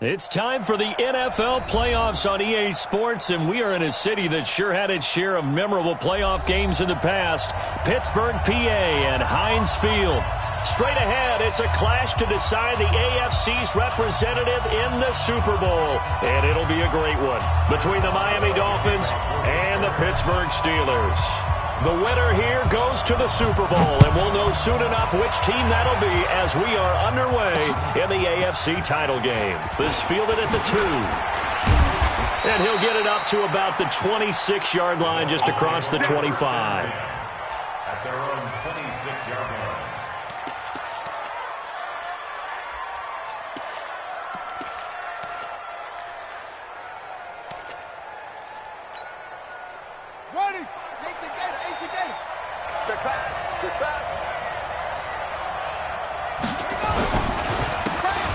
It's time for the NFL playoffs on EA Sports, and we are in a city that sure had its share of memorable playoff games in the past. Pittsburgh, PA, and Heinz Field. Straight ahead, it's a clash to decide the AFC's representative in the Super Bowl, and it'll be a great one between the Miami Dolphins and the Pittsburgh Steelers. The winner here goes to the Super Bowl, and we'll know soon enough which team that'll be as we are underway in the AFC title game. This fielded at the 2. And he'll get it up to about the 26-yard line, just across the 25. At their own 26-yard line.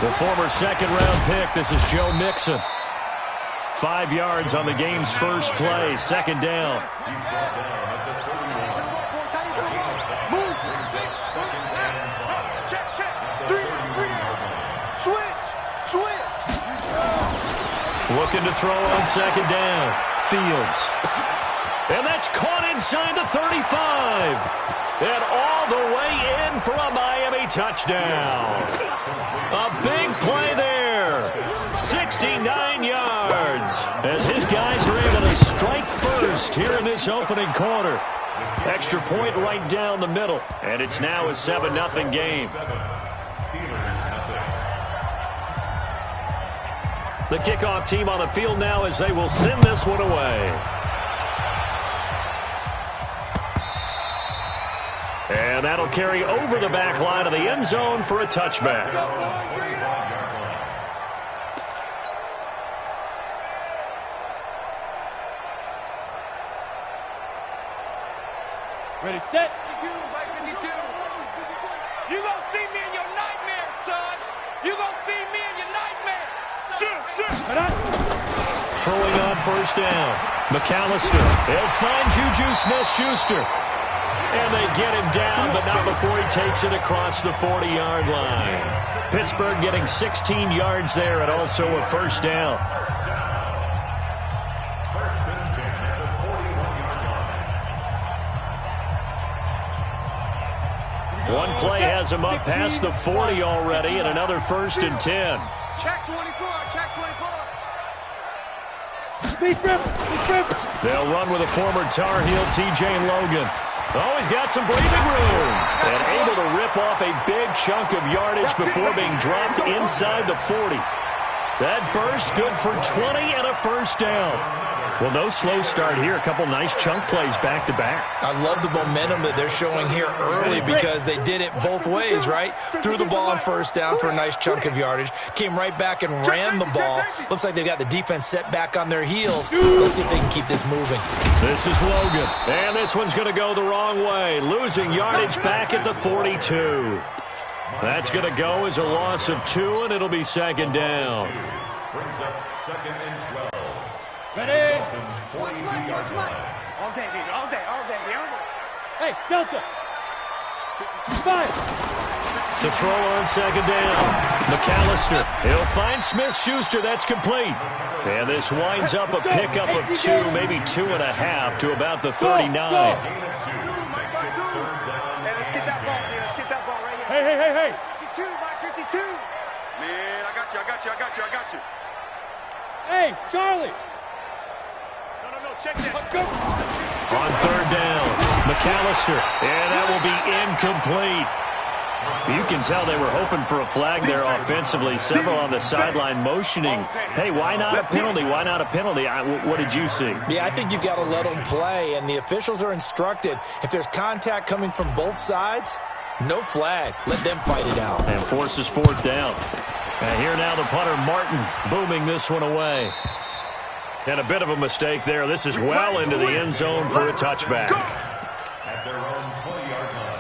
The former second-round pick, this is Joe Mixon. 5 yards on the game's first play, second down. Looking to throw on second down. Fields. And that's caught inside the 35. And all the way in for a Miami touchdown. A big play there. 69 yards. As his guys are able to strike first here in this opening quarter. Extra point right down the middle. And it's now a 7-0 game. The kickoff team on the field now as they will send this one away. And that'll carry over the back line of the end zone for a touchback. Ready, set. 52, by 52. You gonna see me in your nightmare, son. You gonna see me in your nightmare. Shoot. Throwing on first down. McAllister. He'll find Juju Smith-Schuster. And they get him down, but not before he takes it across the 40-yard line. Pittsburgh getting 16 yards there and also a first down. One play has him up past the 40 already, and another 1st and 10. Check 24, check 24. They'll run with a former Tar Heel, T.J. Logan. Oh, he's got some breathing room. And able to rip off a big chunk of yardage before being dropped inside the 40. That burst good for 20 and a first down. Well, no slow start here. A couple nice chunk plays back-to-back. I love the momentum that they're showing here early because they did it both ways, right? Threw the ball on first down for a nice chunk of yardage. Came right back and ran the ball. Looks like they've got the defense set back on their heels. Let's see if they can keep this moving. This is Logan. And this one's going to go the wrong way. Losing yardage back at the 42. That's going to go as a loss of 2, and it'll be second down. Brings up 2nd and 12. Ready? Watch Mike. All day, baby. All day. Hey, Delta. 5. To throw on second down. McAllister. He'll find Smith-Schuster. That's complete. And this winds up a pickup of 2, maybe 2.5 to about the 39. Hey, let's get that ball, man. Let's get that ball right here. Hey. 52, Mike, 52. Man, I got you. Hey, Charlie. No, check this. Let's go. On third down, McAllister, and that will be incomplete. You can tell they were hoping for a flag there offensively. Several on the sideline motioning, hey, why not a penalty? Why not a penalty? What did you see? Yeah, I think you've got to let them play, and the officials are instructed. If there's contact coming from both sides, no flag. Let them fight it out. And forces 4th down. And here now the punter, Martin, booming this one away. And a bit of a mistake there. This is well into the end zone for a touchback. At their own 20-yard line.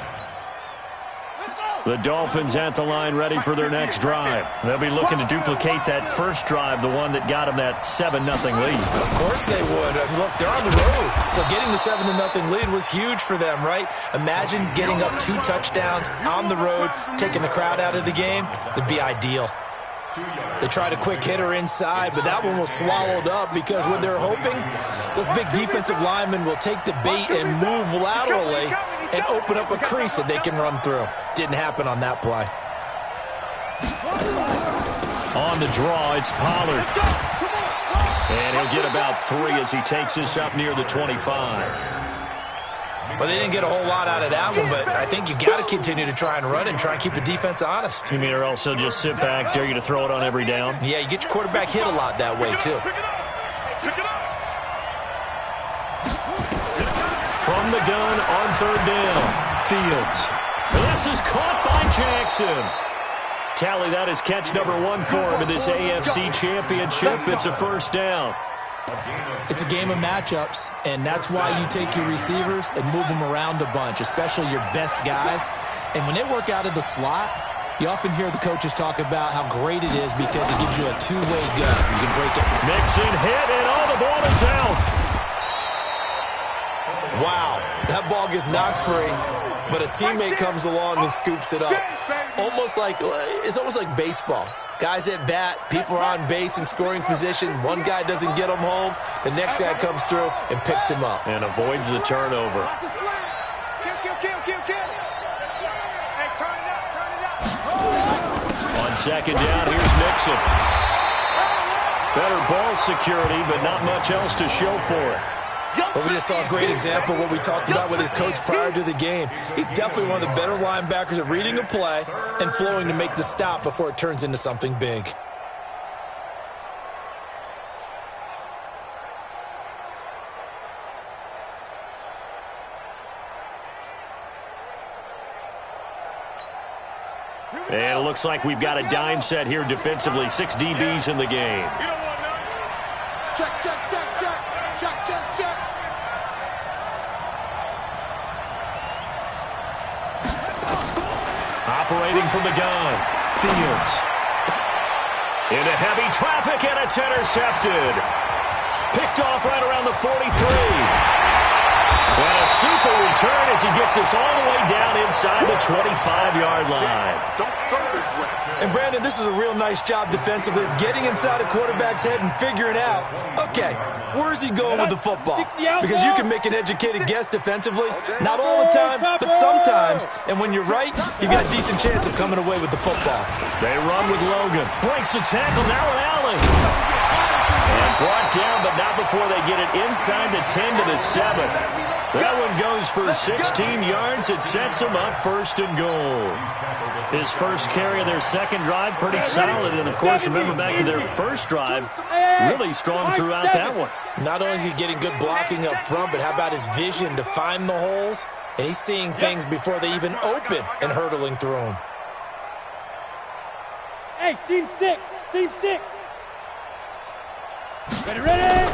The Dolphins at the line ready for their next drive. They'll be looking to duplicate that first drive, the one that got them that 7-0 lead. Of course they would. Look, they're on the road. So getting the 7-0 lead was huge for them, right? Imagine getting up 2 touchdowns on the road, taking the crowd out of the game. It'd be ideal. They tried a quick hitter inside, but that one was swallowed up because what they're hoping, those big defensive linemen will take the bait and move laterally and open up a crease that they can run through. Didn't happen on that play. On the draw, it's Pollard. And he'll get about 3 as he takes this up near the 25. Well, they didn't get a whole lot out of that one, but I think you got to continue to try and run and try and keep the defense honest. You mean or also just sit back, dare you to throw it on every down? Yeah, you get your quarterback hit a lot that way, too. From the gun on 3rd down, Fields. This is caught by Jackson. Tally, that is catch number 1 for him in this AFC Championship. It's a 1st down. It's a game of matchups, and that's why you take your receivers and move them around a bunch, especially your best guys. And when they work out of the slot, you often hear the coaches talk about how great it is because it gives you a two-way go. You can break it. Mixon hit, and all the ball is out. Wow, that ball gets knocked free, but a teammate comes along and scoops it up. It's almost like baseball. Guys at bat, people are on base in scoring position. One guy doesn't get him home. The next guy comes through and picks him up. And avoids the turnover. On 2nd down, here's Mixon. Better ball security, but not much else to show for it. But we just saw a great example of what we talked about with his coach prior to the game. He's definitely one of the better linebackers at reading a play and flowing to make the stop before it turns into something big. And it looks like we've got a dime set here defensively. 6 DBs in the game. Check, check, check, check. Check, check, check. Operating from the gun, Fields. Into heavy traffic, and it's intercepted. Picked off right around the 43. And a super return as he gets us all the way down inside the 25-yard line. And, Brandon, this is a real nice job defensively of getting inside a quarterback's head and figuring out, okay, where's he going with the football? Because you can make an educated guess defensively, not all the time, but sometimes. And when you're right, you've got a decent chance of coming away with the football. They run with Logan. Breaks the tackle, now an alley. And brought down, but not before they get it inside the 10 to the 7. That one goes for 16 yards. It sets them up 1st and goal. His first carry of their 2nd drive, pretty solid. And, of course, remember back to their 1st drive, really strong throughout that one. Not only is he getting good blocking up front, but how about his vision to find the holes? And he's seeing things before they even open and hurtling through them. Hey, seam 6. Seam 6. Ready, ready.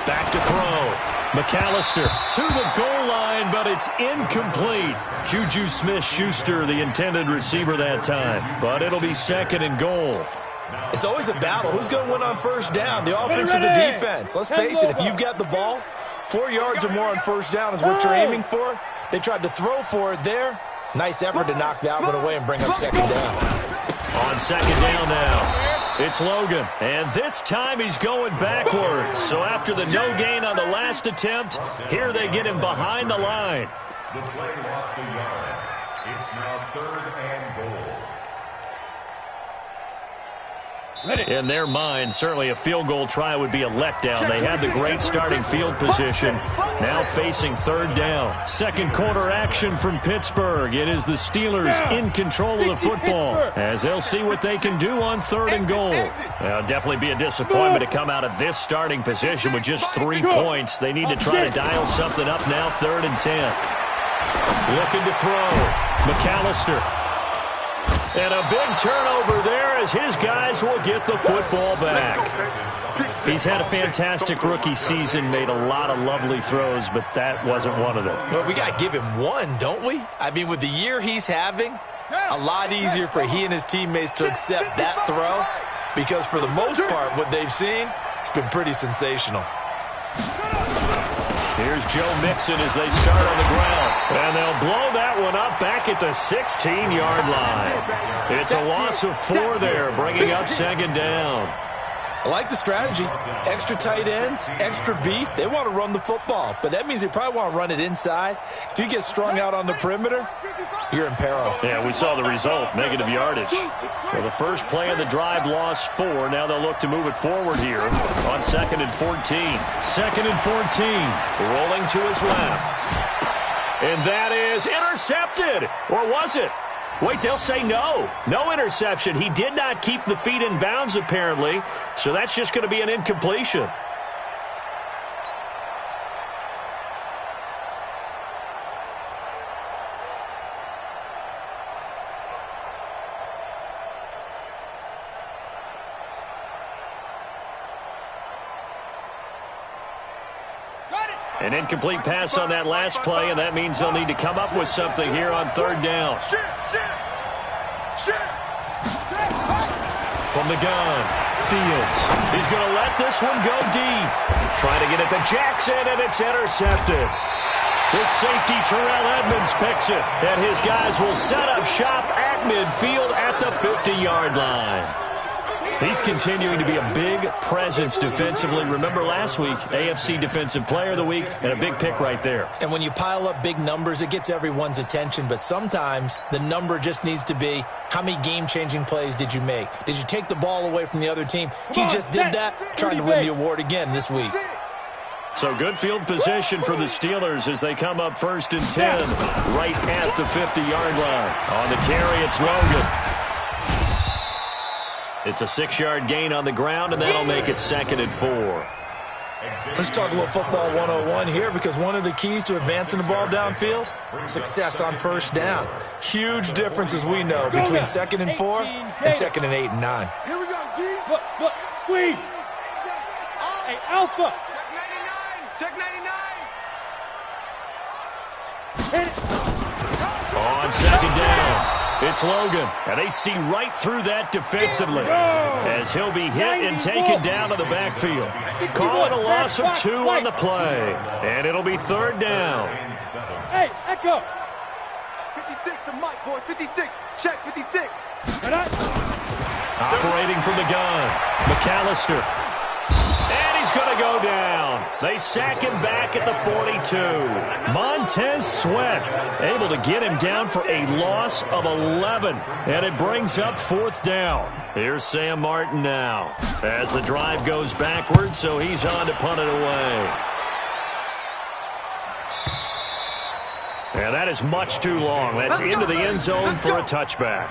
Back to throw. McAllister to the goal line, but it's incomplete. Juju Smith-Schuster, the intended receiver that time. But it'll be 2nd and goal. It's always a battle. Who's going to win on 1st down, the offense or the defense? Let's face it, if you've got the ball, 4 yards or more on 1st down is what you're aiming for. They tried to throw for it there. Nice effort to knock that one away and bring up 2nd down. On 2nd down now. It's Logan, and this time he's going backwards. So after the no gain on the last attempt, here they get him behind the line. The play lost a yard. It's now 3rd and goal. In their mind, certainly a field goal try would be a letdown. They had the great starting field position. Now facing 3rd down. 2nd quarter action from Pittsburgh. It is the Steelers in control of the football as they'll see what they can do on 3rd and goal. It'll definitely be a disappointment to come out of this starting position with just 3 points. They need to try to dial something up now, 3rd and 10. Looking to throw. McAllister. And a big turnover there as his guys will get the football back. He's had a fantastic rookie season, made a lot of lovely throws, but that wasn't one of them. Well, we got to give him one, don't we? I mean, with the year he's having, a lot easier for he and his teammates to accept that throw because for the most part, what they've seen, it's been pretty sensational. Here's Joe Mixon as they start on the ground. And they'll blow that one up back at the 16-yard line. It's a loss of 4 there, bringing up second down. I like the strategy. Extra tight ends, extra beef. They want to run the football, but that means they probably want to run it inside. If you get strung out on the perimeter, you're in peril. Yeah, we saw the result, negative yardage. Well, the first play of the drive lost 4. Now they'll look to move it forward here on 2nd and 14. 2nd and 14, rolling to his left. And that is intercepted. Or was it? Wait, they'll say no. No interception. He did not keep the feet in bounds, apparently, so that's just going to be an incompletion. An incomplete pass on that last play, and that means they'll need to come up with something here on 3rd down. From the gun, Fields. He's going to let this one go deep. Trying to get it to Jackson, and it's intercepted. This safety, Terrell Edmonds, picks it, and his guys will set up shop at midfield at the 50-yard line. He's continuing to be a big presence defensively. Remember last week, AFC Defensive Player of the Week, and a big pick right there. And when you pile up big numbers, it gets everyone's attention. But sometimes the number just needs to be, how many game-changing plays did you make? Did you take the ball away from the other team? He just did that, trying to win the award again this week. So good field position for the Steelers as they come up 1st and 10, right at the 50-yard line. On the carry, it's Logan. It's a 6-yard gain on the ground, and that'll make it 2nd and 4. Let's talk a little football 101 here, because one of the keys to advancing the ball downfield, success on 1st down. Huge difference, as we know, between 2nd and 4 and 2nd and 8 and 9. Here we go, D. Look, squeeze. Hey, Alpha. Check 99. Hit it. On 2nd down, it's Logan, and they see right through that defensively as he'll be hit and taken down to the backfield. Call it a loss of 2 on the play, and it'll be 3rd down. Hey, Echo. 56 to Mike, boys. 56. Check 56. Operating from the gun, McAllister. And he's going to go down. They sack him back at the 42. Montez Sweat able to get him down for a loss of 11. And it brings up 4th down. Here's Sam Martin now as the drive goes backwards, so he's on to punt it away. And that is much too long. That's into the end zone for a touchback.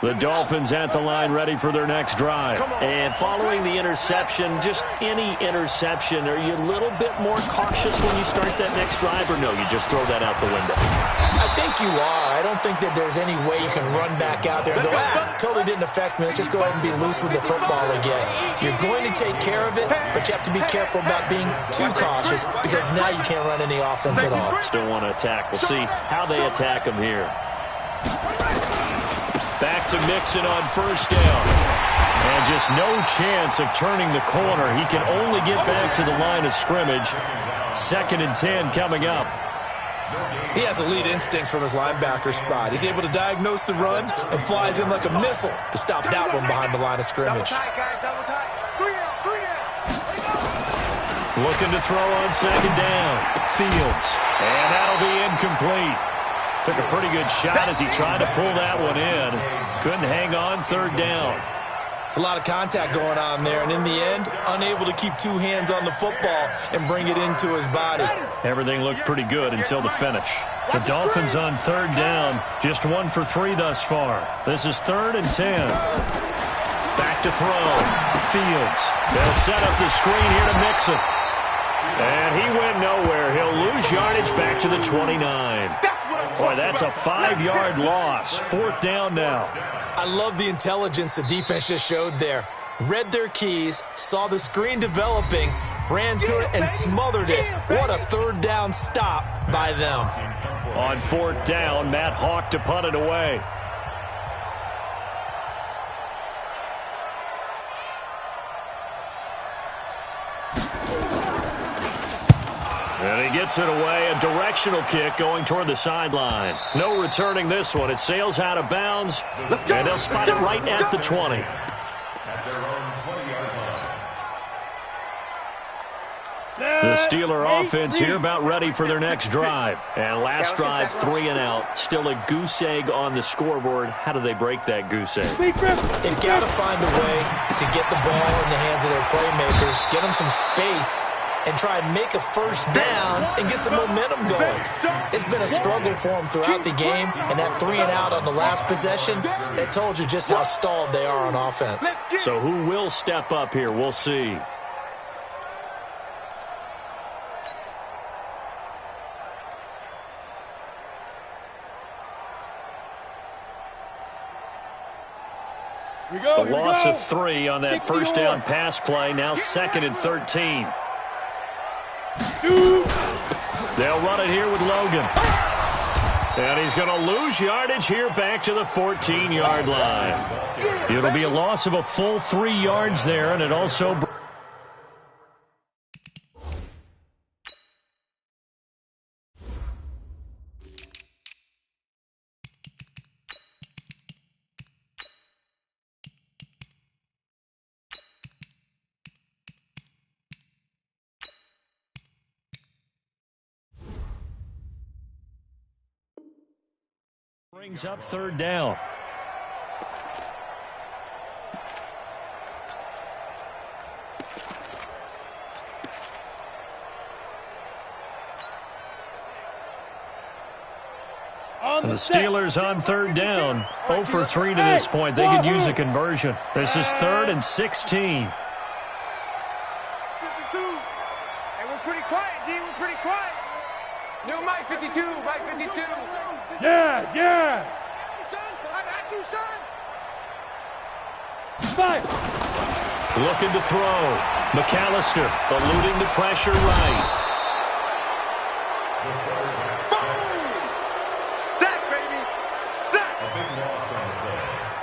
The Dolphins at the line ready for their next drive. And following the interception, just any interception, are you a little bit more cautious when you start that next drive, or no, you just throw that out the window? I think you are. I don't think that there's any way you can run back out there and go, totally didn't affect me. Let's just go ahead and be loose with the football again. You're going to take care of it, but you have to be careful about being too cautious, because now you can't run any offense at all. Still want to attack. We'll see how they attack him here. Back to Mixon on 1st down. And just no chance of turning the corner. He can only get back to the line of scrimmage. 2nd and 10 coming up. He has elite instincts from his linebacker spot. He's able to diagnose the run and flies in like a missile to stop that one behind the line of scrimmage. Looking to throw on 2nd down. Fields. And that'll be incomplete. Took a pretty good shot as he tried to pull that one in. Couldn't hang on 3rd down. It's a lot of contact going on there, and in the end, unable to keep 2 hands on the football and bring it into his body. Everything looked pretty good until the finish. The Dolphins on 3rd down, just 1 for 3 thus far. This is 3rd and 10. Back to throw. Fields. They'll set up the screen here to Mixon. And he went nowhere. He'll lose yardage back to the 29. Boy, that's a 5-yard loss. 4th down now. I love the intelligence the defense just showed there. Read their keys, saw the screen developing, ran to it, and smothered it. What a 3rd down stop by them. On 4th down, Matt Hawk to punt it away. And he gets it away, a directional kick going toward the sideline. No returning this one. It sails out of bounds, and they'll spot it right at the 20. At their own 20-yard line. The Steeler offense here about ready for their next drive. And last drive, 3 and out. Still a goose egg on the scoreboard. How do they break that goose egg? They've got to find a way to get the ball in the hands of their playmakers, get them some space, and try and make a first down and get some momentum going. It's been a struggle for them throughout the game, and that 3 and out on the last possession, that told you just how stalled they are on offense. So who will step up here? We'll see. The loss of 3 on that first down pass play. Now 2nd and 13. They'll run it here with Logan. And he's going to lose yardage here back to the 14-yard line. It'll be a loss of a full 3 yards there, and it also... brings up 3rd down. And the Steelers on 3rd down. 0 for 3 to this point. They could use a conversion. This is 3rd and 16. 52. Hey, we're pretty quiet, D. We're pretty quiet. New Mike 52. Mike 52. Yes, yes. I got you, son. Five. Looking to throw. McAllister eluding the pressure right. Sack, baby. Sack. A big loss on the play.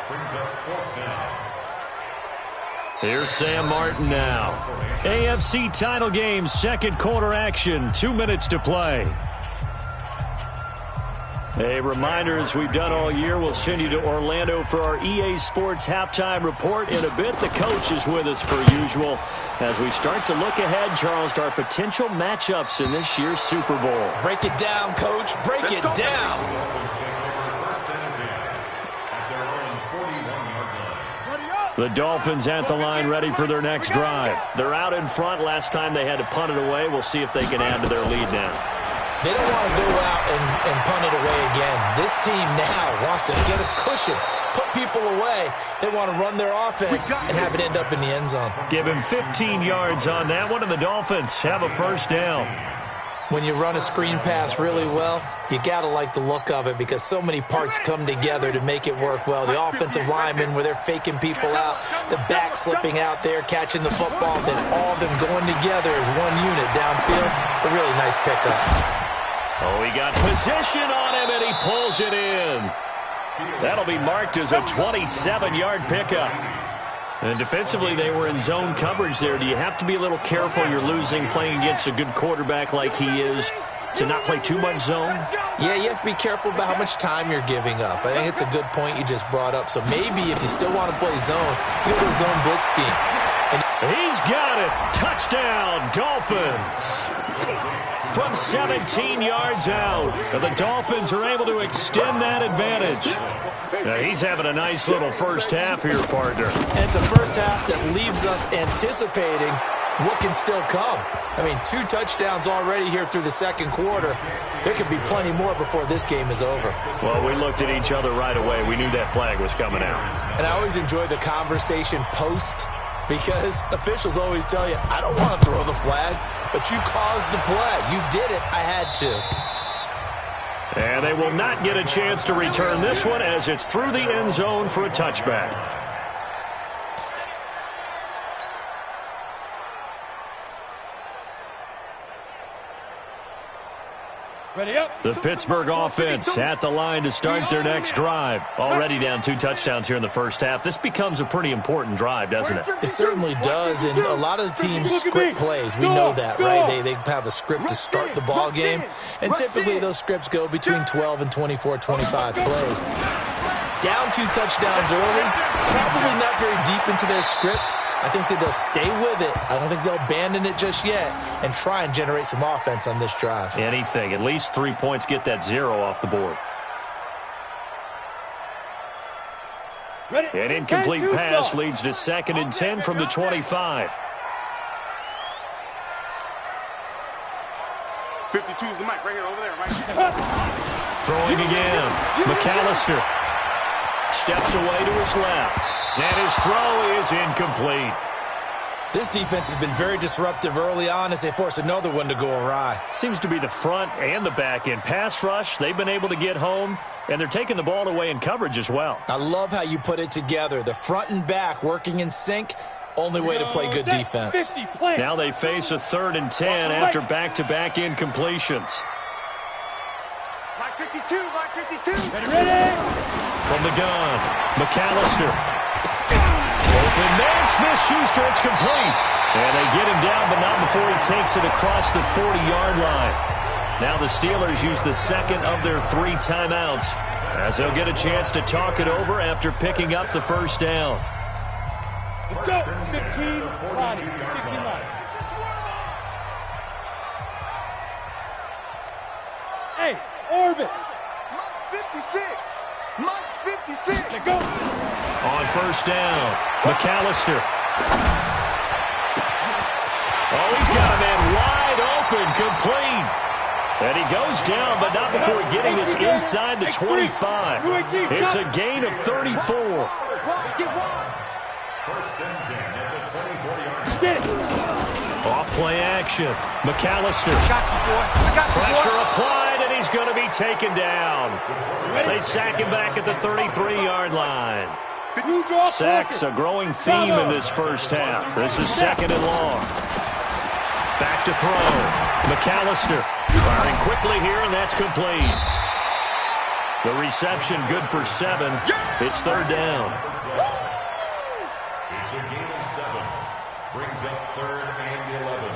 Brings up 4th down. Here's Sam Martin now. AFC title game, 2nd quarter action. 2 minutes to play. A reminder, as we've done all year, we'll send you to Orlando for our EA Sports halftime report in a bit. The coach is with us per usual as we start to look ahead, Charles, to our potential matchups in this year's Super Bowl. Break it down, Coach. Break it down. Dolphins take over 1st and 10 at their own 41-yard line. The Dolphins at the line ready for their next drive. They're out in front. Last time they had to punt it away. We'll see if they can add to their lead now. They don't want to go out and punt it away again. This team now wants to get a cushion, put people away. They want to run their offense and have it end up in the end zone. Give him 15 yards on that one, and the Dolphins have a first down. When you run a screen pass really well, you got to like the look of it because so many parts come together to make it work well. The offensive linemen, where they're faking people out, the back slipping out there, catching the football, then all of them going together as one unit downfield. A really nice pickup. Oh, he got position on him, and he pulls it in. That'll be marked as a 27-yard pickup. And defensively, they were in zone coverage there. Do you have to be a little careful? You're losing, playing against a good quarterback like he is, to not play too much zone? Yeah, you have to be careful about how much time you're giving up. I think it's a good point you just brought up. So maybe if you still want to play zone, you go to zone blitz scheme. And he's got it. Touchdown, Dolphins. From 17 yards out, the Dolphins are able to extend that advantage. Now, he's having a nice little first half here, partner. And it's a first half that leaves us anticipating what can still come. I mean, 2 touchdowns already here through the 2nd quarter. There could be plenty more before this game is over. Well, we looked at each other right away. We knew that flag was coming out. And I always enjoy the conversation post because officials always tell you, I don't want to throw the flag, but you caused the play. You did it. I had to. And they will not get a chance to return this one as it's through the end zone for a touchback. Ready up. The Pittsburgh offense at the line to start their next drive. Already down 2 touchdowns here in the first half. This becomes a pretty important drive, doesn't it? It certainly does, and a lot of the teams script plays. We know that, right? They have a script to start the ball game, and typically those scripts go between 12 and 24, 25 plays. Down 2 touchdowns early, probably not very deep into their script. I think that they'll stay with it. I don't think they'll abandon it just yet and try and generate some offense on this drive. Anything. At least 3 points, get that 0 off the board. Ready. An incomplete pass leads to 2nd and 10 from the 25. 52 is the mic right here, over there, right? Throwing again. McAllister steps away to his left. And his throw is incomplete. This defense has been very disruptive early on as they force another one to go awry. Seems to be the front and the back end. Pass rush, they've been able to get home, and they're taking the ball away in coverage as well. I love how you put it together. The front and back working in sync, only way to play good defense. Now they face a 3rd and 10 after back-to-back incompletions. Like 52, like 52. Ready. From the gun, McAllister. Open man, Smith-Schuster, it's complete. And they get him down, but not before he takes it across the 40-yard line. Now the Steelers use the 2nd of their 3 timeouts as they'll get a chance to talk it over after picking up the first down. Let's go. 15, Ronnie. 15 line. Hey, Orbit. Mike's 56. Mike's 56. Let's go. On first down, McAllister. Oh, he's got a man wide open, complete. And he goes down, but not before getting this inside the 25. It's a gain of 34. First and 10 at the 24-yard line. Get it. Off play action, McAllister. I got you, boy. I got you, Pressure boy. applied, and he's going to be taken down. They sack him back at the 33-yard line. Sacks, a growing theme in this first half. This is 2nd and long. Back to throw. McAllister firing quickly here, and that's complete. The reception good for 7. It's 3rd down. It's a gain of 7. Brings up 3rd and 11.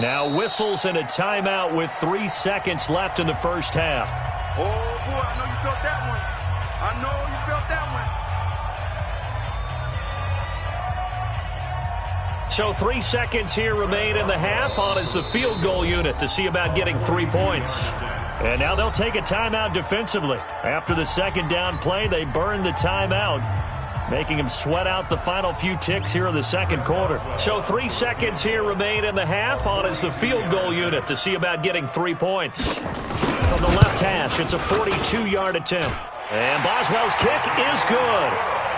Now whistles and a timeout with 3 seconds left in the first half. Oh, boy, I know you felt that one. I know you felt that one. So 3 seconds here remain in the half. On is the field goal unit to see about getting 3 points. And now they'll take a timeout defensively. After the 2nd down play, they burn the timeout, making them sweat out the final few ticks here in the 2nd quarter. So 3 seconds here remain in the half. On is the field goal unit to see about getting 3 points. From the left hash, it's a 42-yard attempt. And Boswell's kick is good.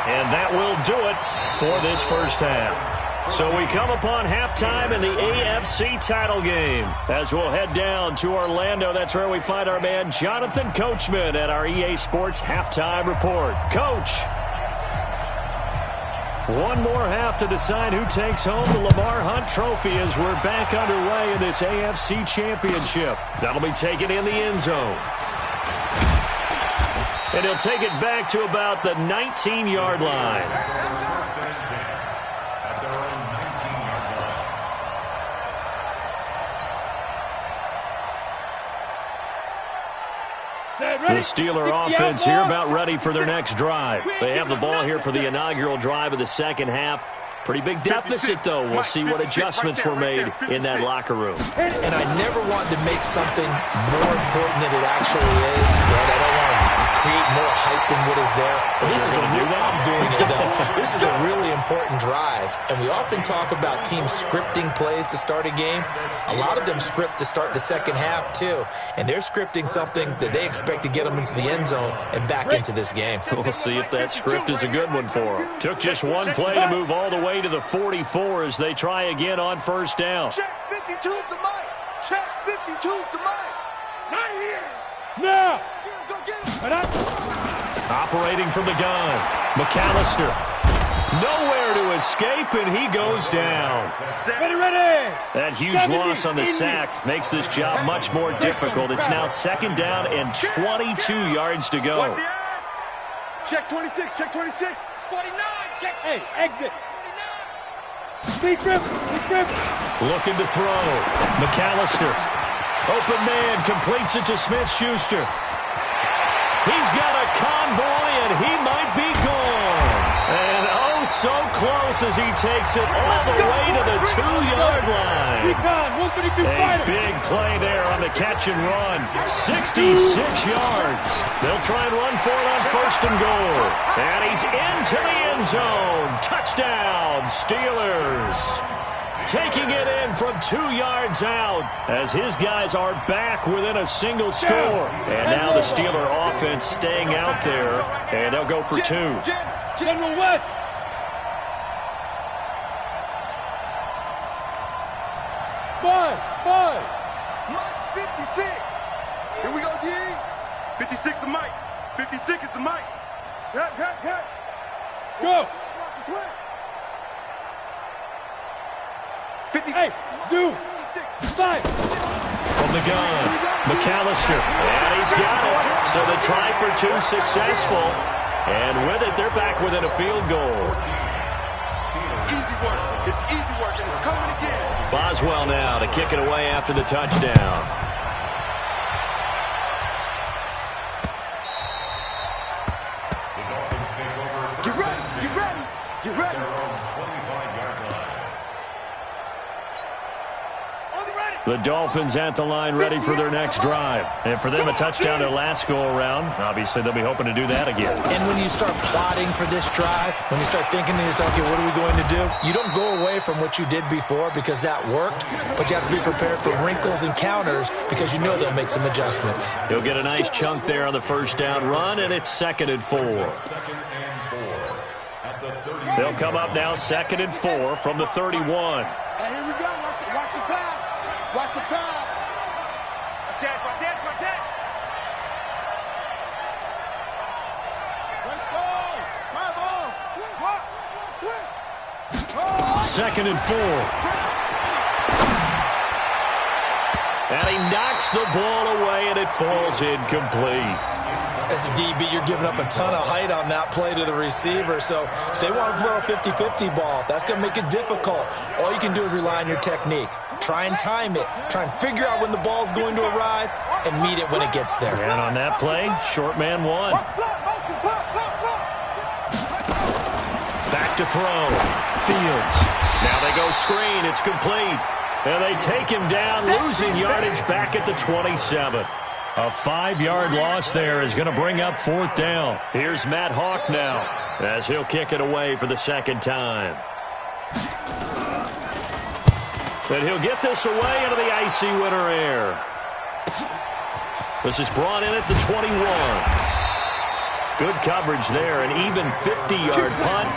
And that will do it for this first half. So we come upon halftime in the AFC title game. As we'll head down to Orlando, that's where we find our man Jonathan Coachman at our EA Sports Halftime Report. Coach. One more half to decide who takes home the Lamar Hunt Trophy as we're back underway in this AFC Championship. That'll be taken in the end zone. And he'll take it back to about the 19-yard line. The Steeler offense here about ready for their next drive. They have the ball here for the inaugural drive of the 2nd half. Pretty big deficit, though. We'll see what adjustments were made in that locker room. And I never wanted to make something more important than it actually is. Right? I don't want to create more hype than what is there. But this is a real, I'm doing it, though. This is a really important drive. And we often talk about teams scripting plays to start a game. A lot of them script to start the 2nd half, too. And they're scripting something that they expect to get them into the end zone and back into this game. We'll see if that script is a good one for them. Took just one play to move all the way to the 44 as they try again on first down. Check 52's the mic. Check 52's the mic. Not here. Now. Go get him. Operating from the gun, McAllister. Nowhere to escape, and he goes down. Ready. That huge loss on the sack makes this job much more difficult. It's now 2nd down and 22 yards to go. Check 26, check 26. 49, check. Hey, exit. Big grip. Looking to throw. McAllister. Open man, completes it to Smith-Schuster. He's got a convoy, and he might be gone. And oh, so close as he takes it all the way to the 2-yard line. A big play there on the catch and run. 66 yards. They'll try and run for it on 1st and goal. And he's into the end zone. Touchdown, Steelers. Taking it in from 2 yards out as his guys are back within a single score. And now the Steeler offense staying out there, and they'll go for 2. General West. Five. Mike's 56. Here we go, G. 56 is Mike. 56 is the Mike. Cut. Go. Twist. 50. Hey, Zoo. 5. From the gun, McAllister. And he's got it. So the try for 2 successful. And with it, they're back within a field goal. Easy work. It's easy work, and it's coming again. Boswell now to kick it away after the touchdown. Get ready. The Dolphins at the line ready for their next drive. And for them, a touchdown their last go-around. Obviously, they'll be hoping to do that again. And when you start plotting for this drive, when you start thinking to yourself, okay, what are we going to do? You don't go away from what you did before because that worked, but you have to be prepared for wrinkles and counters because you know they'll make some adjustments. He'll get a nice chunk there on the 1st down run, and it's 2nd and 4. They'll come up now 2nd and 4 from the 31. And here we go. Watch the pass. Watch the pass. Watch it. Let's go. 2nd and 4. And he knocks the ball away, and it falls incomplete. As a DB, you're giving up a ton of height on that play to the receiver. So if they want to throw a 50-50 ball, that's going to make it difficult. All you can do is rely on your technique. Try and time it. Try and figure out when the ball's going to arrive and meet it when it gets there. And on that play, short man won. Back to throw. Fields. Now they go screen. It's complete. And they take him down, losing yardage back at the 27. A 5-yard loss there is going to bring up 4th down. Here's Matt Hawk now as he'll kick it away for the 2nd time. And he'll get this away into the icy winter air. This is brought in at the 21. Good coverage there. An even 50-yard punt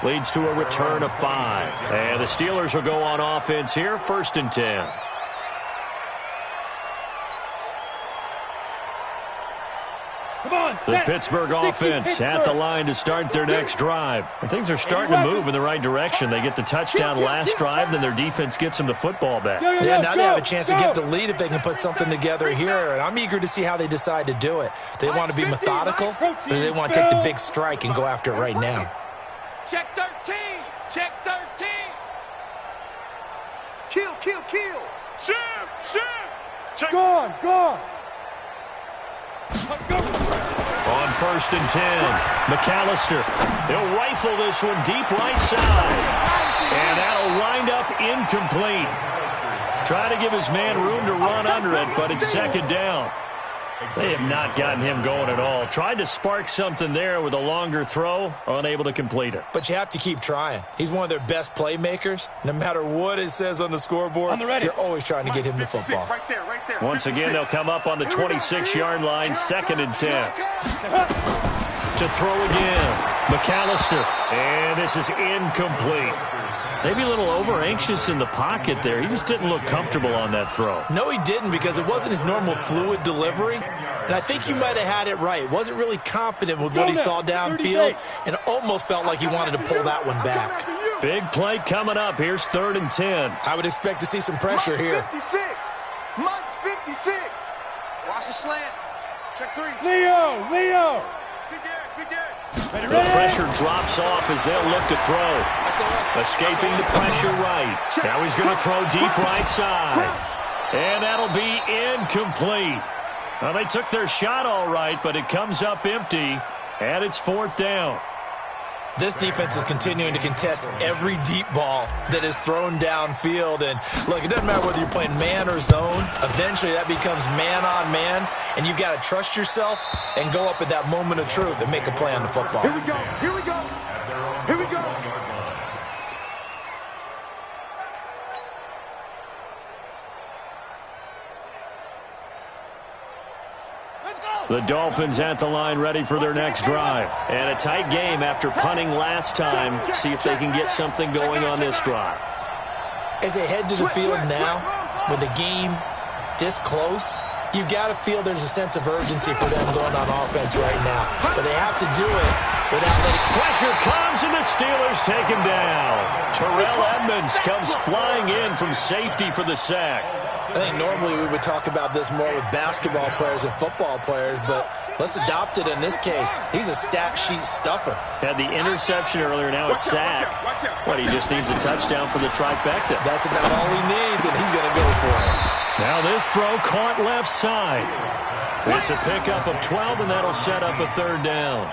leads to a return of 5. And the Steelers will go on offense here, 1st and 10. The Pittsburgh offense at the line to start their next drive. And things are starting to move in the right direction. They get the touchdown last drive, then their defense gets them the football back. Yeah, now they have a chance to get the lead if they can put something together here. And I'm eager to see how they decide to do it. Do they want to be methodical, or do they want to take the big strike and go after it right now? Check 13. Check 13. Kill. Shoot. Check. Gone. On 1st and 10, McAllister. He'll rifle this one deep right side. And that'll wind up incomplete. Try to give his man room to run under it, but it's 2nd down. They have not gotten him going at all. Tried to spark something there with a longer throw, unable to complete it. But you have to keep trying. He's one of their best playmakers. No matter what it says on the scoreboard, you're always trying to get him the football. Right there. Once again, they'll come up on the 26-yard line, 2nd and 10. To throw again, McAllister. And this is incomplete. Maybe a little over-anxious in the pocket there. He just didn't look comfortable on that throw. No, he didn't, because it wasn't his normal fluid delivery. And I think he might have had it right. Wasn't really confident with what he saw downfield and almost felt like he wanted to pull that one back. Big play coming up. Here's 3rd and 10. I would expect to see some pressure here. 56. Mike's 56. Watch the slant. Check 3. Leo. Big edge. The pressure drops off as they'll look to throw. Escaping the pressure right. Now he's going to throw deep right side. And that'll be incomplete. Well, they took their shot all right, but it comes up empty, and it's 4th down. This defense is continuing to contest every deep ball that is thrown downfield. And, look, it doesn't matter whether you're playing man or zone. Eventually, that becomes man-on-man, and you've got to trust yourself and go up at that moment of truth and make a play on the football. Here we go. The Dolphins at the line ready for their next drive. And a tight game after punting last time. See if they can get something going on this drive. As they head to the field now, with the game this close, you've got to feel there's a sense of urgency for them going on offense right now. But they have to do it without letting... Pressure comes, and the Steelers take him down. Terrell Edmunds comes flying in from safety for the sack. I think normally we would talk about this more with basketball players and football players, but let's adopt it in this case. He's a stat sheet stuffer. Had the interception earlier, now a sack. What, he just needs a touchdown for the trifecta. That's about all he needs, and he's going to go for it. Now this throw caught left side. It's a pickup of 12, and that'll set up a 3rd down.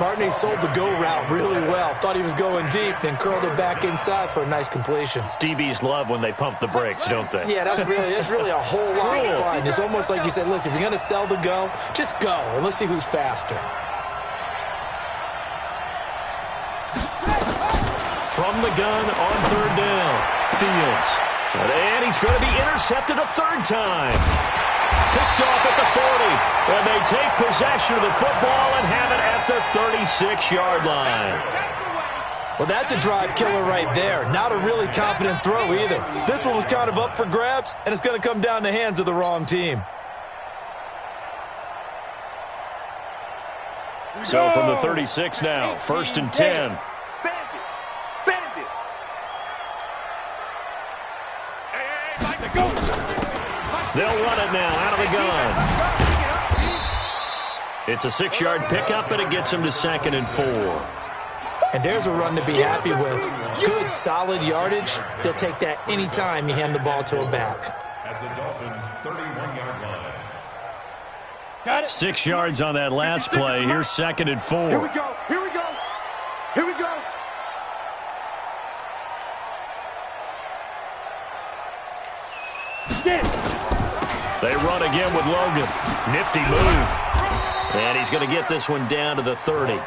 Partney sold the go route really well. Thought he was going deep, then curled it back inside for a nice completion. DBs love when they pump the brakes, don't they? Yeah, that's really a whole lot of fun. It's almost like you said, listen, if you're going to sell the go, just go, and let's see who's faster. From the gun on 3rd down, Fields. And he's going to be intercepted a 3rd time. Picked off at the 40, and they take possession of the football and have it at the 36-yard line. Well, that's a drive killer right there. Not a really confident throw either. This one was kind of up for grabs, and it's going to come down the hands of the wrong team. So from the 36 now, 1st and 10. Bandit. They'll run it now out of the gun. It's a 6-yard pickup, and it gets them to 2nd and 4. And there's a run to be happy with. Good, solid yardage. They'll take that any time you hand the ball to a back. At the Dolphins' 31-yard line. Got it. 6 yards on that last play. Here's 2nd and 4. Here we go. Get it. They run again with Logan. Nifty move. And he's going to get this one down to the 30.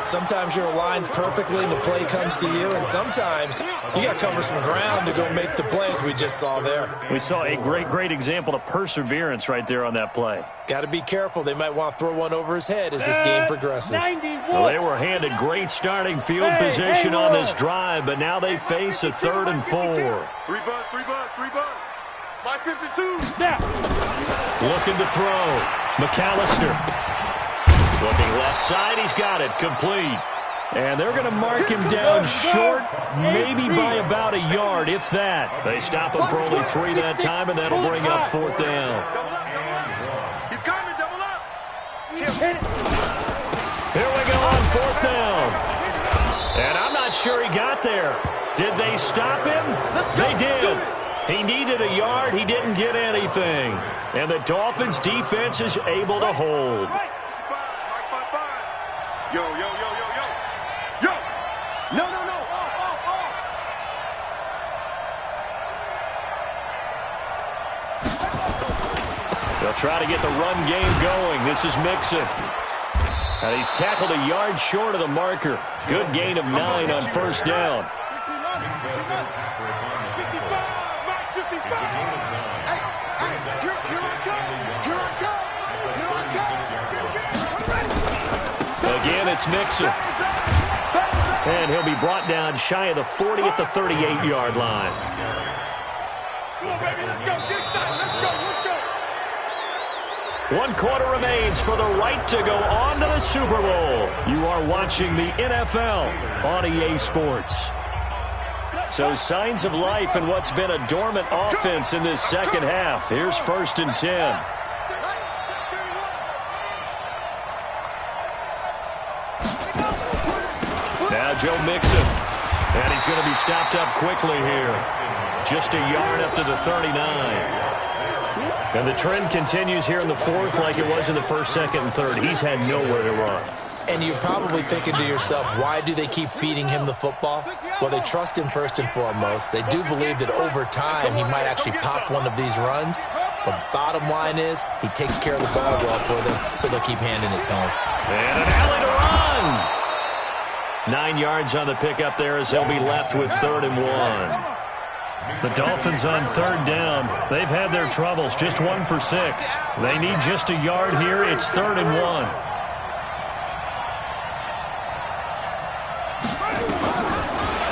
Sometimes you're aligned perfectly and the play comes to you, and sometimes you got to cover some ground to go make the plays we just saw there. We saw a great example of perseverance right there on that play. Got to be careful. They might want to throw one over his head as this game progresses. 91. Well, they were handed great starting field position on this drive, but now they face a 3rd and 4. 3 buzz. My 52. Snap. Looking to throw. McAllister. Looking left side. He's got it. Complete. And they're going to mark him down short, maybe by about a yard, if that. They stop him for only 3 that time, and that'll bring up 4th down. Double up. He's coming, double up. Hit it. Here we go on 4th down. And I'm not sure he got there. Did they stop him? They did. He needed a yard. He didn't get anything. And the Dolphins' defense is able to hold. Yo. No. They'll try to get the run game going. This is Mixon. And he's tackled a yard short of the marker. Good gain of 9 on 1st down. Again, it's Mixon. And he'll be brought down shy of the 40 at the 38-yard line. Come on, baby, let's go. Get inside. Let's go. 1 quarter remains for the right to go on to the Super Bowl. You are watching the NFL on EA Sports. So signs of life in what's been a dormant offense in this second half. Here's 1st and 10. Now Joe Mixon. And he's going to be stopped up quickly here. Just a yard up to the 39. And the trend continues here in the 4th like it was in the 1st, 2nd, and 3rd. He's had nowhere to run. And you're probably thinking to yourself, why do they keep feeding him the football? Well, they trust him first and foremost. They do believe that over time he might actually pop one of these runs. But bottom line is he takes care of the ball well for them, so they'll keep handing it to him. And an alley to run. 9 yards on the pickup there as they'll be left with 3rd and 1. The Dolphins on 3rd down. They've had their troubles, just 1 for 6. They need just a yard here. It's 3rd and 1.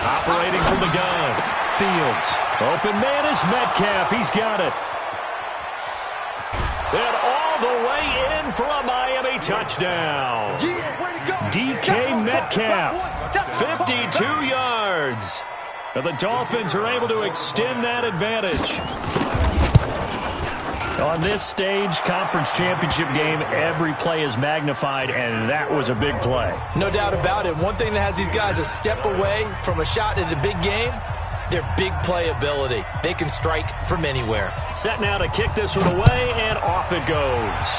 Operating from the gun. Fields. Open man is Metcalf. He's got it. And all the way in for a Miami touchdown. DK Metcalf. 52 yards. And the Dolphins are able to extend that advantage. On this stage, conference championship game, every play is magnified, and that was a big play. No doubt about it. One thing that has these guys a step away from a shot at a big game, their big play ability. They can strike from anywhere. Set now to kick this one away, and off it goes.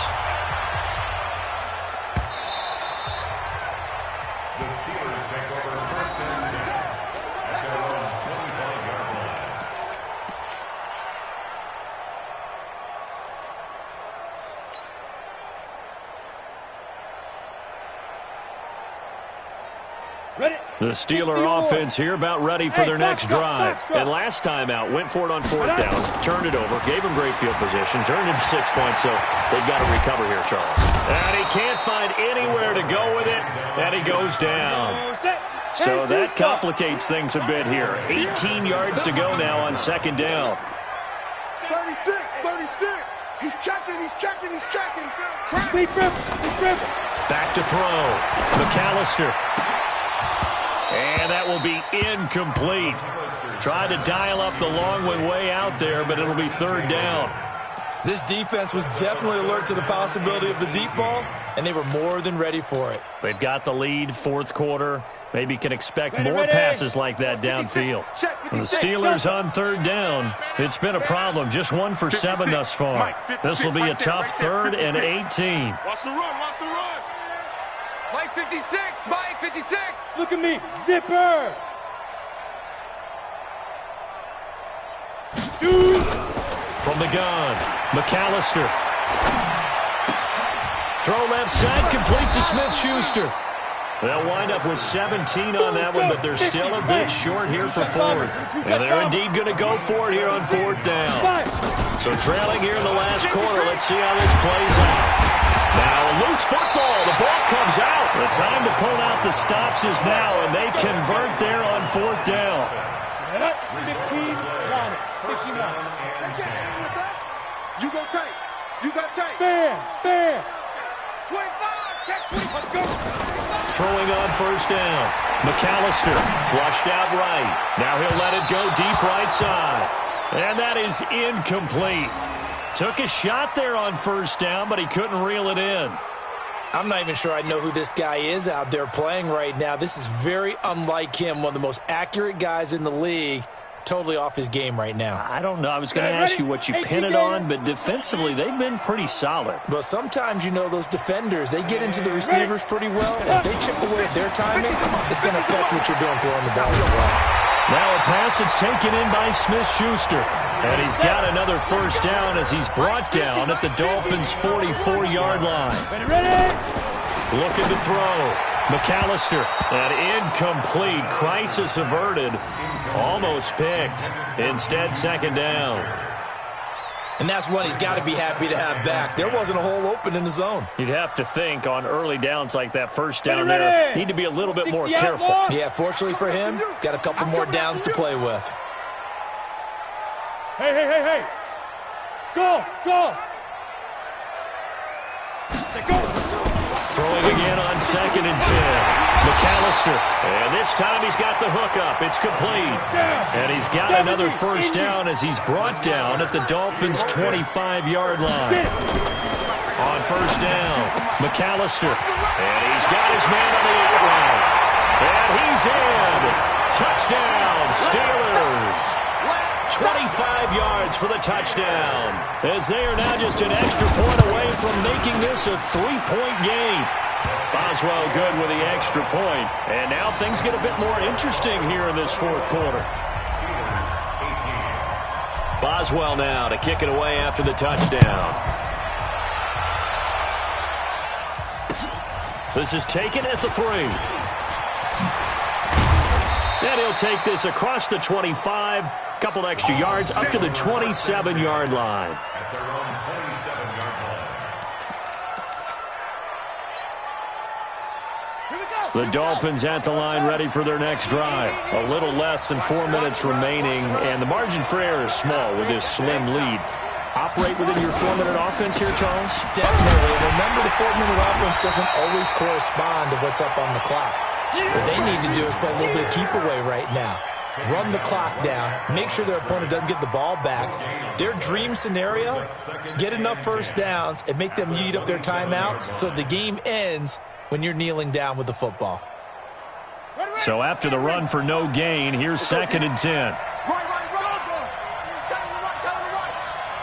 The Steelers take over 1st and 10 at their own 25-yard line. Ready? The Steeler offense here about ready for their next drive. And last time out, went for it on 4th down, turned it over, gave him great field position, turned it 6 points, so they've got to recover here, Charles. And he can't find anywhere to go with it, and he goes down. So that complicates things a bit here. 18 yards to go now on 2nd down. 36. He's checking. Back to throw. McAllister. And that will be incomplete. Tried to dial up the long one way out there, but it'll be 3rd down. This defense was definitely alert to the possibility of the deep ball, and they were more than ready for it. They've got the lead, 4th quarter. Maybe can expect more passes like that downfield. And the Steelers on 3rd down. It's been a problem. Just 1 for 7 thus far. This will be a tough 3rd and 18. Watch the run. Mike 56. Mike 56. Look at me. Zipper. Shoot. From the gun, McAllister. Throw left side, complete to Smith-Schuster. They'll wind up with 17 on that one, but they're still a bit short here for 4th. And they're indeed going to go for it here on 4th down. So trailing here in the last quarter, let's see how this plays out. Now a loose football, the ball comes out. The time to pull out the stops is now, and they convert there on 4th down. 15, 59. You got tape. Fair. 25. Check 20. Let's go. Throwing on 1st down. McAllister flushed out right. Now he'll let it go deep right side. And that is incomplete. Took a shot there on 1st down, but he couldn't reel it in. I'm not even sure I know who this guy is out there playing right now. This is very unlike him, one of the most accurate guys in the league. Totally off his game right now. I don't know. I was going to ask you what you pin it on, but defensively, they've been pretty solid. But sometimes, you know, those defenders, they get into the receivers pretty well. If they chip away at their timing, it's going to affect what you're doing throwing the ball as well. Now a pass that's taken in by Smith-Schuster. And he's got another 1st down as he's brought down at the Dolphins' 44-yard line. Looking to throw. McAllister. And incomplete. Crisis averted. Almost picked. Instead, 2nd down. And that's one he's got to be happy to have back. There wasn't a hole open in the zone. You'd have to think on early downs like that 1st down there, need to be a little bit more careful. Yeah, fortunately for him, got a couple more downs to play with. Hey. Go. Throwing again on 2nd and 10. McAllister. And this time he's got the hook up. It's complete. And he's got another first down as he's brought down at the Dolphins' 25-yard line. On first down, McAllister. And he's got his man on the outright. And he's in. Touchdown, Steelers. 25 yards for the touchdown, as they are now just an extra point away from making this a 3-point game. Boswell good with the extra point, and now things get a bit more interesting here in this fourth quarter. Boswell now to kick it away after the touchdown. This is taken at the 3. And he'll take this across the 25. Couple extra yards up to the 27-yard line. At their own 27-yard line. The Dolphins at the line ready for their next drive. A little less than 4 minutes remaining, and the margin for error is small with this slim lead. Operate within your 4-minute offense here, Charles? Definitely. And remember, the 4-minute offense doesn't always correspond to what's up on the clock. What they need to do is play a little bit of keep away right now. Run the clock down, make sure their opponent doesn't get the ball back. Their dream scenario, get enough first downs and make them eat up their timeouts so the game ends when you're kneeling down with the football. So after the run for no gain, here's 2nd and 10.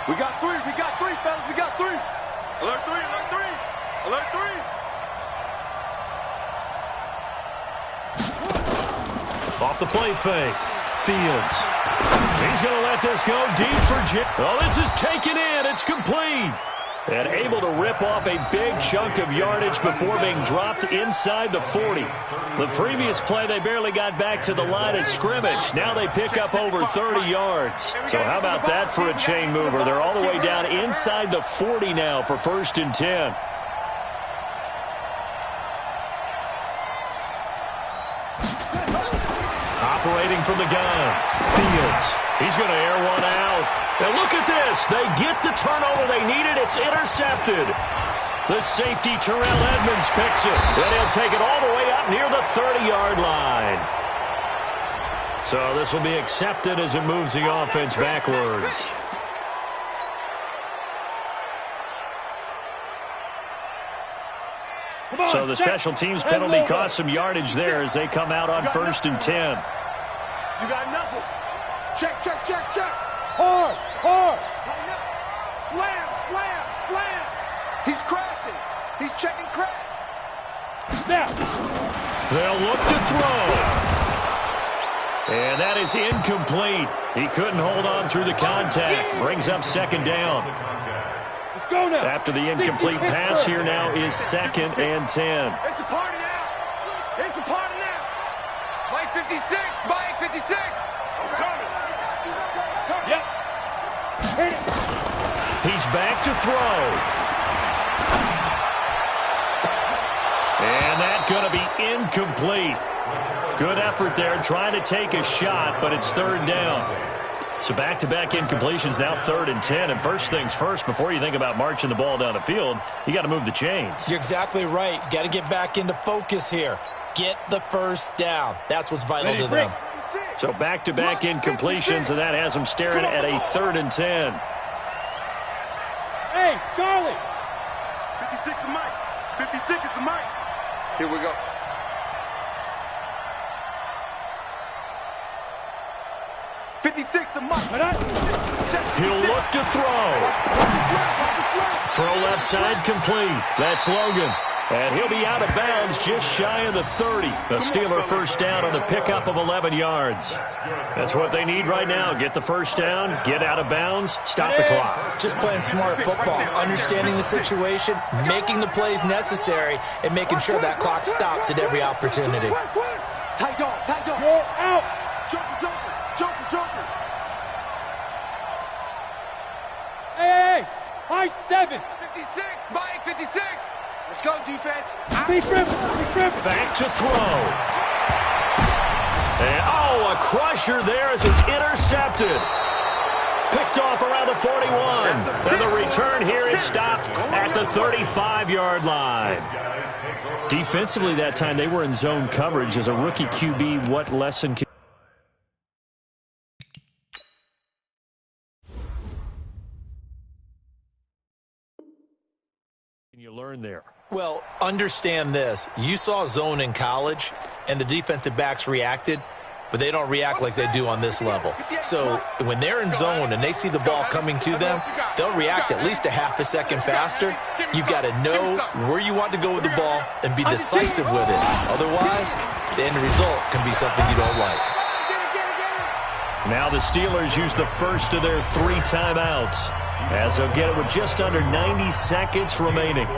We got 3, fellas, we got 3. Alert 3, alert 3, alert 3. Off the play fake. Fields. He's going to let this go deep for Jim. Oh, this is taken in. It's complete. And able to rip off a big chunk of yardage before being dropped inside the 40. The previous play, they barely got back to the line of scrimmage. Now they pick up over 30 yards. So how about that for a chain mover? They're all the way down inside the 40 now for 1st and 10. Operating from the gun, Fields. He's going to air one out. And look at this. They get the turnover they needed. It's intercepted. The safety, Terrell Edmonds, picks it. And he'll take it all the way up near the 30-yard line. So this will be accepted as it moves the offense backwards. So the special teams penalty cost some yardage there as they come out on 1st and 10. You got nothing. Check, check, check, check. Hard, hard. Slam, slam, slam. He's crashing. He's checking crash. Snap. They'll look to throw. And that is incomplete. He couldn't hold on through the contact. Brings up 2nd down. Let's go now. After the incomplete pass, here now is 2nd and 10. It's a party now. It's a party now. Mike 56, Mike 56. I'm coming. Yep. Hit it. He's back to throw. And that's going to be incomplete. Good effort there, trying to take a shot, but it's 3rd down. So back-to-back incompletions, now 3rd and 10. And first things first, before you think about marching the ball down the field, you got to move the chains. You're exactly right. Got to get back into focus here. Get the first down. That's what's vital to them. So back-to-back incompletions, and that has them staring at a 3rd and 10. Hey, Charlie. 56 is Mike. 56 is the Mike. Here we go. He'll look to throw. Throw left side complete. That's Logan. And he'll be out of bounds just shy of the 30. A Steeler first down on the pickup of 11 yards. That's what they need right now. Get the first down, get out of bounds, stop the clock. Just playing smart football, understanding the situation, making the plays necessary, and making sure that clock stops at every opportunity. Tight dog, tight dog. Roll out. Jumper, jumper, jumper, jumper. Hey, high 7. 56, Mike 56. Let's go, defense. Be dribble, be dribble. Back to throw. And, a crusher there as it's intercepted. Picked off off around the 41. And the return here is stopped at the 35-yard line. Defensively that time, they were in zone coverage. As a rookie QB, what lesson can you learn there? Well, understand this. You saw zone in college, and the defensive backs reacted, but they don't react like they do on this level. So when they're in zone and they see the ball coming to them, they'll react at least a half a second faster. You've got to know where you want to go with the ball and be decisive with it. Otherwise, the end result can be something you don't like. Now the Steelers use the first of their 3 timeouts, as they'll get it with just under 90 seconds remaining.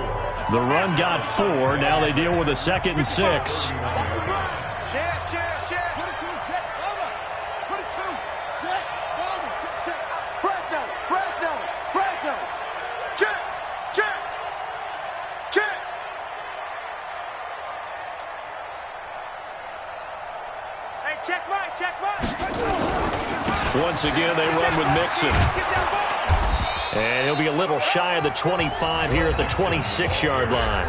The run got 4. Now they deal with a 2nd and 6. Once again, they run with Mixon. And he'll be a little shy of the 25 here at the 26-yard line.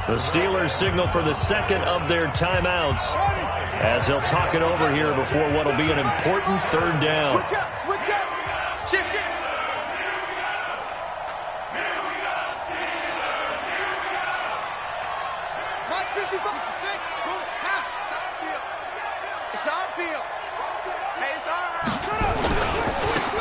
The Steelers signal for the second of their timeouts, as they'll talk it over here before what will be an important 3rd down. Switch up, switch up. Shift. Mike 55, 56, pull it, half. It's our field. Hey, it's our house.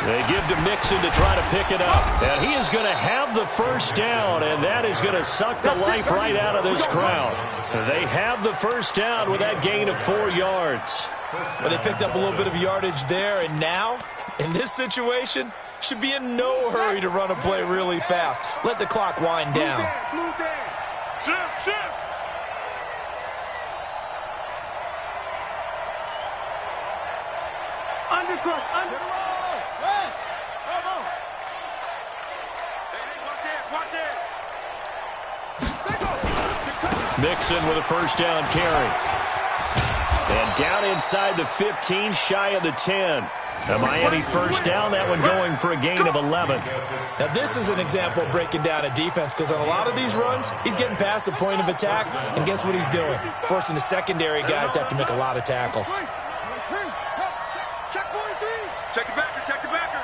They give to Mixon to try to pick it up. And he is going to have the first down, and that is going to suck the life right out of this crowd. They have the first down with that gain of 4 yards. Well, they picked up a little bit of yardage there, and now, in this situation, should be in no hurry to run a play really fast. Let the clock wind down. Shift. Undercross, under. Mixon with a first down carry. And down inside the 15, shy of the 10. A Miami first down, that one going for a gain of 11. Now, this is an example of breaking down a defense, because on a lot of these runs, he's getting past the point of attack, and guess what he's doing? Forcing the secondary guys to have to make a lot of tackles. Check 43. Check the backer, check the backer.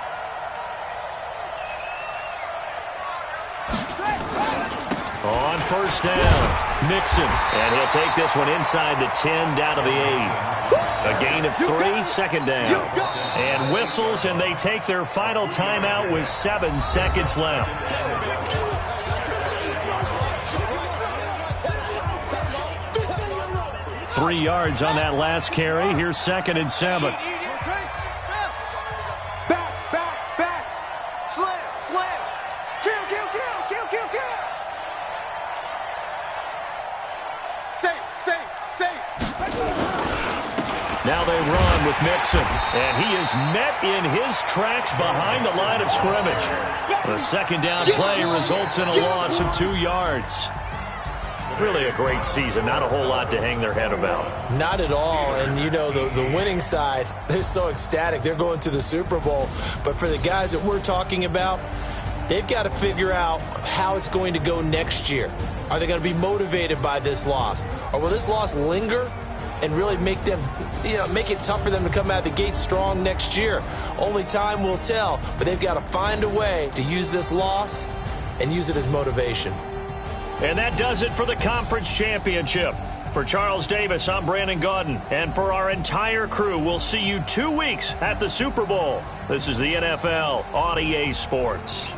On first down, Mixon. And he'll take this one inside the 10, down to the 8. A gain of 3, 2nd down. And whistles, and they take their final timeout with 7 seconds left. Three yards on that last carry. Here's 2nd and 7. Back. Slam. Kill. Save. Now they run with Mixon, and he is met in his tracks behind the line of scrimmage. The 2nd down play results in a loss of 2 yards. Really a great season. Not a whole lot to hang their head about. Not at all. And, you know, the winning side, they're so ecstatic. They're going to the Super Bowl. But for the guys that we're talking about, they've got to figure out how it's going to go next year. Are they going to be motivated by this loss? Or will this loss linger and really make them, make it tough for them to come out of the gate strong next year? Only time will tell. But they've got to find a way to use this loss and use it as motivation. And that does it for the conference championship. For Charles Davis, I'm Brandon Gaudin. And for our entire crew, we'll see you 2 weeks at the Super Bowl. This is the NFL on EA Sports.